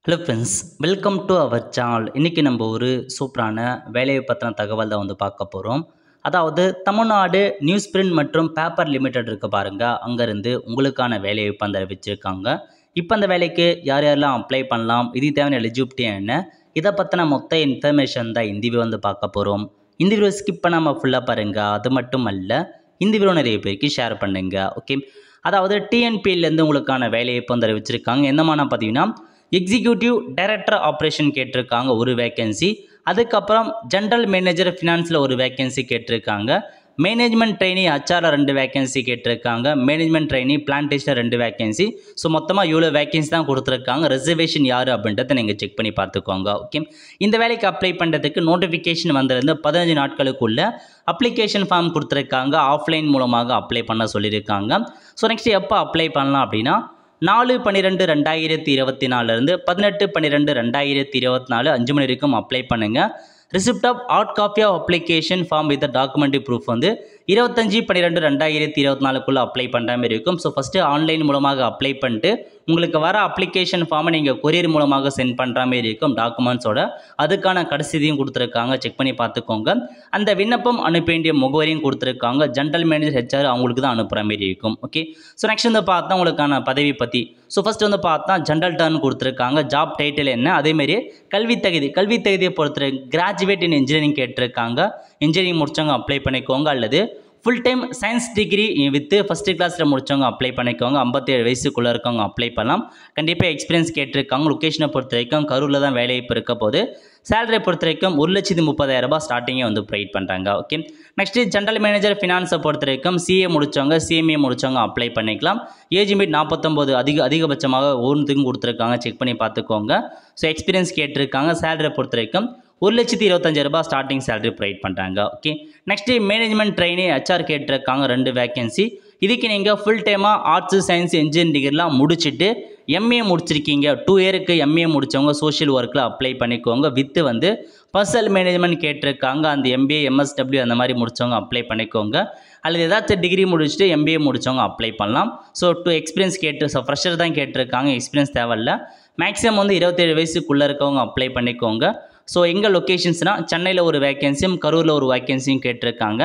Hello friends, welcome to our channel. இன்றைக்கி நம்ம ஒரு சூப்பரான வேலையை பற்றின தகவல் தான் பார்க்க போகிறோம். அதாவது தமிழ்நாடு நியூஸ் பிரிண்ட் மற்றும் பேப்பர் லிமிடெட் இருக்க பாருங்கள், அங்கேருந்து உங்களுக்கான வேலையை அந்த அறிவிச்சிருக்காங்க. இப்போ அந்த வேலைக்கு யார் யாரெல்லாம் அப்ளை பண்ணலாம், இதுக்கு தேவையான எலிஜிபிலிட்டி என்ன, இதை பற்றின மொத்த இன்ஃபர்மேஷன் தான் இந்த வீடியோ பார்க்க போகிறோம். இந்த வீடியோ ஸ்கிப் பண்ணாமல் ஃபுல்லாக பாருங்கள். அது மட்டும் அல்ல, இந்த வீடியோ நிறைய பேருக்கு ஷேர் பண்ணுங்க. ஓகே, அதாவது டிஎன்பிஎல்லேருந்து உங்களுக்கான வேலையை இப்போ அறிவிச்சிருக்காங்க. என்னமான பார்த்தீங்கன்னா, எக்ஸிக்யூட்டிவ் டைரக்டர் ஆப்ரேஷன் கேட்டிருக்காங்க ஒரு வேக்கன்சி. அதுக்கப்புறம் ஜென்ரல் மேனேஜர் ஃபினான்ஸில் ஒரு வேக்கன்சி கேட்டிருக்காங்க. மேனேஜ்மெண்ட் ட்ரெயினி ஹச்ஆரில் 2 வேக்கன்சி கேட்டிருக்காங்க. Management trainee plantation 2 vacancy. So மொத்தமாக இவ்வளோ வேக்கன்சி தான் கொடுத்துருக்காங்க. ரிசர்வேஷன் யார் அப்படின்றத நீங்கள் செக் பண்ணி பார்த்துக்கோங்க. ஓகே, இந்த வேலைக்கு அப்ளை பண்ணுறதுக்கு நோட்டிஃபிகேஷன் வந்திருந்து 15 நாட்களுக்குள்ள அப்ளிகேஷன் ஃபார்ம் கொடுத்துருக்காங்க. ஆஃப்லைன் மூலமாக அப்ளை பண்ண சொல்லியிருக்காங்க. ஸோ நெக்ஸ்ட் எப்போ அப்ளை பண்ணலாம் அப்படின்னா 4/12/2024 18/12/2024 5 மணி வரைக்கும் அப்ளை பண்ணுங்கள். Receipt of hard copy of application form with documentary proof 25/12/2024 apply பண்ணுற மாதிரி இருக்கும். ஸோ ஃபஸ்ட்டு ஆன்லைன் மூலமாக அப்ளை பண்ணிட்டு உங்களுக்கு வர அப்ளிகேஷன் ஃபார்மை நீங்கள் கொரியர் மூலமாக சென்ட் பண்ணுற மாதிரி இருக்கும் டாக்குமெண்ட்ஸோட. அதுக்கான கடைசியும் கொடுத்துருக்காங்க, செக் பண்ணி பார்த்துக்கோங்க. அந்த விண்ணப்பம் அனுப்ப வேண்டிய முகவரியும் கொடுத்துருக்காங்க. ஜென்ரல் மேனேஜர் ஹெச்ஆர் அவங்களுக்கு தான் அனுப்புகிற மாதிரி இருக்கும். ஓகே, ஸோ நெக்ஸ்ட் பார்த்தா உங்களுக்கான பதவி பற்றி. ஸோ ஃபஸ்ட்டு பார்த்தா ஜென்ரல் டர்ன் கொடுத்துருக்காங்க. ஜாப் டைட்டில் என்ன, அதேமாரி கல்வி தகுதியை பொறுத்த கிராஜுவேட் இன் இன்ஜினியரிங் கேட்டிருக்காங்க. இன்ஜினியரிங் முடிச்சவங்க அப்ளை பண்ணிக்கோங்க, அல்லது full time science degree with first கிளாஸில் முடித்தவங்க அப்ளை பண்ணிக்கோங்க. 57 வயசுக்குள்ளே இருக்கவங்க அப்ளை பண்ணலாம். கண்டிப்பாக எக்ஸ்பீரியன்ஸ் கேட்டிருக்காங்க. லொக்கேஷனை பொறுத்த வரைக்கும் கரூரில் தான் வேலைவாய்ப்பு இருக்க போது. சேலரியை பொறுத்த வரைக்கும் 1,30,000 ஸ்டார்டிங்கே ப்ரொவைட் பண்ணுறாங்க. ஓகே, நெக்ஸ்ட்டு ஜென்ரல் மேனேஜர் ஃபினான்ஸை பொறுத்த வரைக்கும் சிஏ முடித்தவங்க சிஎம்ஏ முடித்தவங்க அப்ளை பண்ணிக்கலாம். ஏஜ் லிமிட் 49 அதிகபட்சமாக ஒன்றுக்கும் கொடுத்துருக்காங்க, செக் பண்ணி பார்த்துக்கோங்க. ஸோ எக்ஸ்பீரியன்ஸ் கேட்டிருக்காங்க. சேலரியை பொறுத்த வரைக்கும் 1,25,000 ஸ்டார்டிங் சேலரி ப்ரொவைட் பண்ணுறாங்க. Okay, next management trainee HR கேட்டிருக்காங்க 2 வேக்கன்சி. இதுக்கு நீங்கள் ஃபுல் டைமாக ஆர்ட்ஸு சயின்ஸ் இன்ஜினியரிங் டிகிரிலாம் முடிச்சுட்டு எம்ஏ முடிச்சிருக்கீங்க, 2 இயருக்கு எம்ஏ முடித்தவங்க சோஷியல் ஒர்க்கில் அப்ளை பண்ணிக்கோங்க. வித்து பர்சனல் மேனேஜ்மெண்ட் கேட்டிருக்காங்க. அந்த எம்பிஏ எம்எஸ்டபிள்யூ அந்த மாதிரி முடித்தவங்க அப்ளை பண்ணிக்கோங்க. அல்லது ஏதாச்சும் டிகிரி முடிச்சுட்டு எம்பிஏ முடித்தவங்க அப்ளை பண்ணலாம். ஸோ 2 எக்ஸ்பீரியன்ஸ் ஃப்ரெஷர் தான் கேட்டிருக்காங்க, எக்ஸ்பீரியன்ஸ் தேவையில்ல. மேக்ஸிமம் 27 வயசுக்குள்ளே இருக்கவங்க அப்ளை பண்ணிக்கோங்க. ஸோ எங்கள் லொக்கேஷன்ஸ்னால் சென்னையில் ஒரு வேக்கன்சியும் கரூரில் ஒரு வேக்கன்சியும் கேட்டிருக்காங்க.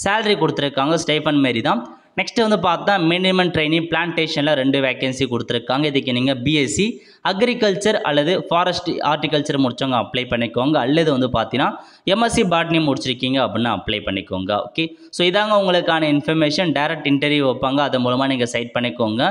சேலரி கொடுத்துருக்காங்க, ஸ்டைஃபன் மாரி தான். நெக்ஸ்ட்டு பார்த்தா மேனேஜ்மெண்ட் ட்ரெயினி பிளான்டேஷனில் 2 வேக்கன்சி கொடுத்துருக்காங்க. இதுக்கு நீங்கள் பிஎஸ்சி அக்ரிகல்ச்சர் அல்லது ஃபாரஸ்ட் ஹார்டிகல்ச்சர் முடித்தவங்க அப்ளை பண்ணிக்கோங்க. அல்லது பார்த்தீங்கன்னா எம்எஸ்சி பாட்னி முடிச்சிருக்கீங்க அப்படின்னா அப்ளை பண்ணிக்கோங்க. ஓகே, ஸோ இதாங்க உங்களுக்கான இன்ஃபர்மேஷன். டைரக்ட் இன்டர்வியூ வைப்பாங்க, அது மூலமாக நீங்கள் சைட் பண்ணிக்கோங்க.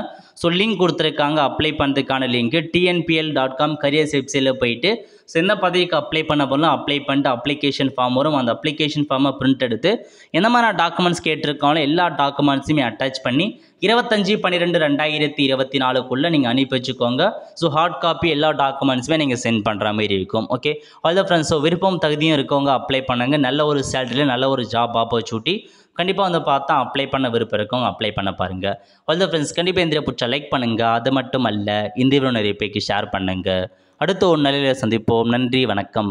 ஸோ லிங்க் கொடுத்துருக்காங்க, அப்ளை பண்ணுறதுக்கான லிங்க்கு tnpl.com கரியர்ஸ் வெப்சைட்டில் போயிட்டு ஸோ எந்த பதவிக்கு அப்ளை பண்ண போகலாம் அப்ளை பண்ணிட்டு அப்ளிகேஷன் ஃபார்ம் வரும். அந்த அப்ளிகேஷன் ஃபார்மை பிரிண்ட் எடுத்து எந்த மாதிரி டாக்குமெண்ட்ஸ் கேட்டிருக்காங்களோ எல்லா டாக்குமெண்ட்ஸுமே அட்டாச் பண்ணி 25/12/2024 நீங்கள் அனுப்பி வச்சுக்கோங்க. ஸோ ஹார்ட் காப்பி எல்லா டாக்குமெண்ட்ஸுமே நீங்கள் சென்ட் பண்ணுற மாதிரி இருக்கும். Okay, all the friends. So விருப்பம் தகுதியும் இருக்கவங்க அப்ளை பண்ணுங்க. நல்ல ஒரு சேலரியில் நல்ல ஒரு ஜாப் ஆப்பர்ச்சுனிட்டி. கண்டிப்பாக பார்த்தா அப்ளை பண்ண விருப்பம் இருக்கவங்க அப்ளை பண்ண பாருங்கள். ஆல் த ஃப்ரெண்ட்ஸ், கண்டிப்பாக இந்த பிடிச்சா லைக் பண்ணுங்கள். அது மட்டும் அல்ல, இந்த வீடியோ நிறைய பேருக்கு ஷேர் பண்ணுங்கள். அடுத்த ஒரு நிலையில் சந்திப்போம். நன்றி, வணக்கம்.